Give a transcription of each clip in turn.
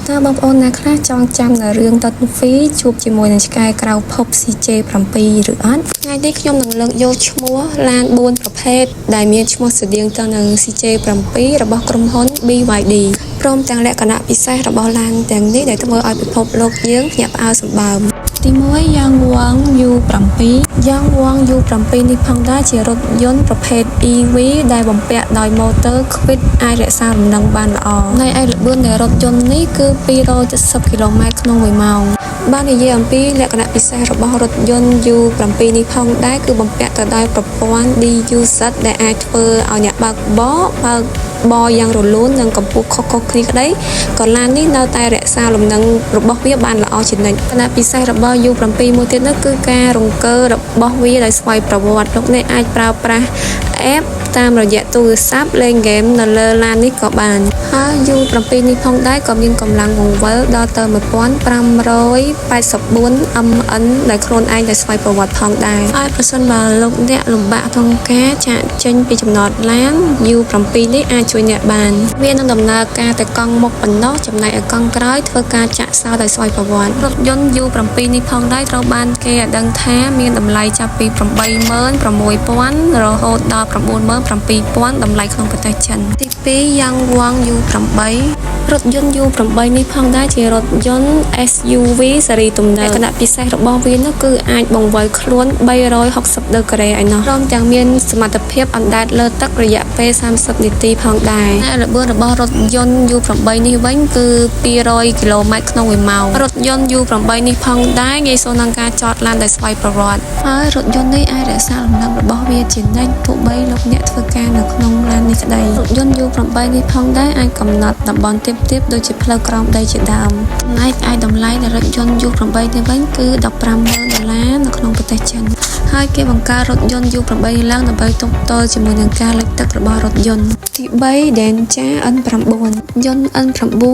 តើបងប្អូនណាខ្លះចងចាំនៅរឿងដុតហ្វីជួបជាមួយនឹងឆ្កែក្រៅភព CJ7 ឬអត់ថ្ងៃនេះខ្ញុំនឹងលើកយកឈ្មោះឡាន4ប្រភេទដែលមានឈ្មោះស្រដៀងទៅនឹង CJ7 របស់ក្រុមហ៊ុន BYD ព្រមទាំងលក្ខណៈពិសេសរបស់ឡានទាំងនេះដែលធ្វើឲ្យពិភពលោកយើងភ្ញាក់ផ្អើលសម្បើមទី1 Yang Wang U7 Yang Wang U7 នេះផងដែរជារថយន្តប្រភេទ EV ដែលបំពាក់ដោយម៉ូទ័រខ្វិតអាចរក្សាលំនឹងបានល្អនៅឯល្បឿននៃរថយន្តនេះគឺ270 គីឡូម៉ែត្រក្នុង1ម៉ោងបាននិយាយអំពីលក្ខណៈពិសេសរបស់រថយន្ត U7 នេះផងដែរគឺបំពាក់ទៅដោយប្រព័ន្ធ DUZ ដែលអាចធ្វើឲ្យអ្នកបើកបរយ៉ាងរលូននិងកម្ពស់ខុសៗគ្នាក្តីក៏ឡាននេះនៅតែរក្សាលំនឹងរបស់វាបានល្អជានិច្ចលក្ខណៈពិសេសរបស់ U7 មួយទៀតនោះគឺការរង្គើរបស់វាដោយស្វ័យប្រវត្តិលោកអ្នកអាចប្រើប្រាស់ app តាមរយៈទូរស័ព្ទលេងហ្គេមនៅលើឡាននេះក៏បានហើយ U7 នេះផងដែរក៏មានកម្លាំងបង្វិលដល់ទៅ 1584 mN ដែលខ្លួនឯងដែលស្វ័យប្រវត្តិផងដែរហើយប្រសិនបើលោកអ្នកលំបាកក្នុងការចាកចេញពីចំណតឡាន U7 នេះអាចជួយអ្នកបានវានឹងដំណើរការតែកង់មុខប៉ុណ្ណោះចំណែកឯកង់ក្រោយធ្វើការចាក់សោដោយស្វ័យប្រវត្តិរថយន្ត U7 នេះផងដែរត្រូវបានគេឲ្យដឹងថាមានតម្លៃចាប់ពី 86,000 រហូតដល់ 97,000 តម្លៃក្នុងប្រទេសចិនទី2 Yang Wang U8 រថយន្ត U8 នេះផងដែរជារថយន្ត SUV ស៊េរីទំនើបលក្ខណៈពិសេសរបស់វានោះគឺអាចបង្វិលខ្លួន360ដឺក្រេឯណោះព្រមទាំងមានសមត្ថភាពអណ្ដែតលើទឹករយៈពេល30នាទីផងដែរហើយល្បឿនរបស់រថយន្ត U8 នេះវិញគឺ200គីឡូម៉ែត្រក្នុង1ម៉ោងរថយន្ត U8 នេះផងដែរងាយស្រួលនឹងការចតឡានដោយស្វ័យប្រវត្តិហើយរថយន្តនេះអាចរក្សាលំនឹងរបស់វាជានិច្ចទោះបីលោកអ្នកធ្វើការនៅក្នុងឡាននេះក្តីរថយន្ត U8 នេះផងដែរអាចកំណត់តំបន់ទាបៗដូចជាផ្លូវក្រោមដីជាដើមចំណែកឯតម្លៃនៃរថយន្ត U8 នេះវិញគឺ$150,000នៅក្នុងប្រទេសចិនហើយគេបង្កើតរថយន្ត U8 ឡើងដើម្បីទប់ទល់ជាមួយនឹងការលិចទឹករបស់រថយន្តទី3 Denza N9 យន្ត N9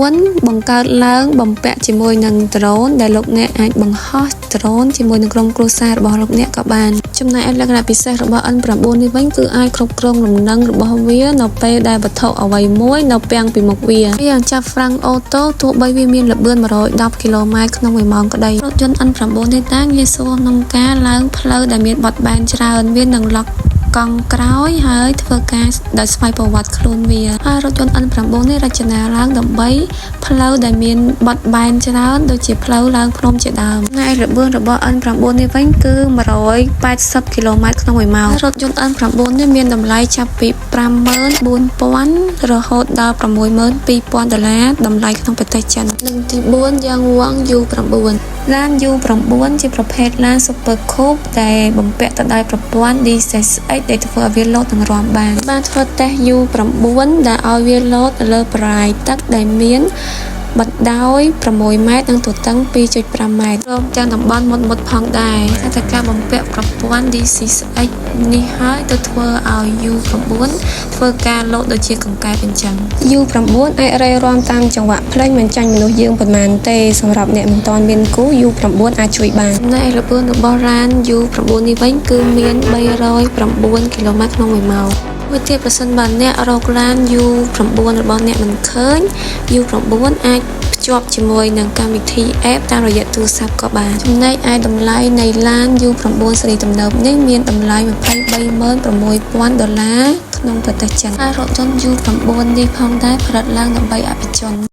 បង្កើតឡើងបំពាក់ជាមួយនឹងដ្រូនដែលលោកអ្នកអាចបង្ហោះដ្រូនជាមួយនឹងក្រុមគ្រួសាររបស់លោកអ្នកក៏បានចំណែកឯលក្ខណៈពិសេសរបស់ N9 នេះវិញគឺអាចគ្រប់គ្រងលំនឹងរបស់វានៅពេលដែលវត្ថុអ្វីមួយនៅពាំងពីមុខវាយ៉ាងចាប់ហ្វ្រាំងអូតូទោះបីវាមានល្បឿន110គីឡូម៉ែត្រក្នុង1ម៉ោងក្តីរថយន្ត N9 នេះតាងាយស្រួលក្នុងការឡើងផ្លូវដែលមានបត់បែនច្រើនវានឹងឡុកកង់ក្រោយហើយធ្វើការដោយស្វ័យប្រវត្តិខ្លួនវាហើយរថយន្ត N9 នេះរចនាឡើងដើម្បីផ្លូវដែលមានបត់បែនច្រើនដូចជាផ្លូវឡើងភ្នំជាដើមហើយល្បឿនរបស់ N9 នេះវិញគឺ180គីឡូម៉ែត្រក្នុង1ម៉ោងរថយន្ត N9 នេះមានតម្លៃចាប់ពី 54,000 រហូតដល់ 62,200 ដុល្លារតម្លៃក្នុងប្រទេសចិននិងទី4 Yang Wang U9 ឡាន U9 ជាប្រភេទឡាន Super Coupe ដែលបំពាក់ទៅដោយប្រព័ន្ធ DCX ដែលធ្វើឲ្យវាលោតនិងរាំបានធ្វើតេស្ត U9 ដែលឲ្យវាលោតទៅលើបរាយទឹកដែលមានបណ្ដោយ6ម៉ែត្រនិងទទឹង 2.5 ម៉ែត្រព្រមទាំងតំបន់មុតផងដែរតែការបំពាក់ប្រព័ន្ធ DCX នេះហើយទៅធ្វើឲ្យ U9 ធ្វើការលោតដូចជាកង្កែបអញ្ចឹង U9 អាចរៃរាំតាមចង្វាក់ភ្លេងមិនចាញ់មនុស្សយើងប៉ុន្មានទេសម្រាប់អ្នកមិនទាន់មានគូ U9 អាចជួយបាននៅល្បឿនរបស់ឡាន U9 នេះវិញគឺមាន309គីឡូម៉ែត្រក្នុង1ម៉ោងមួយទៀតប្រសិនបើអ្នករកឡាន U9 របស់អ្នកមិនឃើញ U9 អាចភ្ជាប់ជាមួយនឹងកម្មវិធី app តាមរយៈទូរស័ព្ទក៏បានចំណែកឯតម្លៃនៃឡាន U9 ស៊េរីទំនើបនេះមានតម្លៃ $236,000 ក្នុងប្រទេសចិនហើយរថយន្ត U9 នេះផងដែរផលិតឡើងដើម្បីអភិជន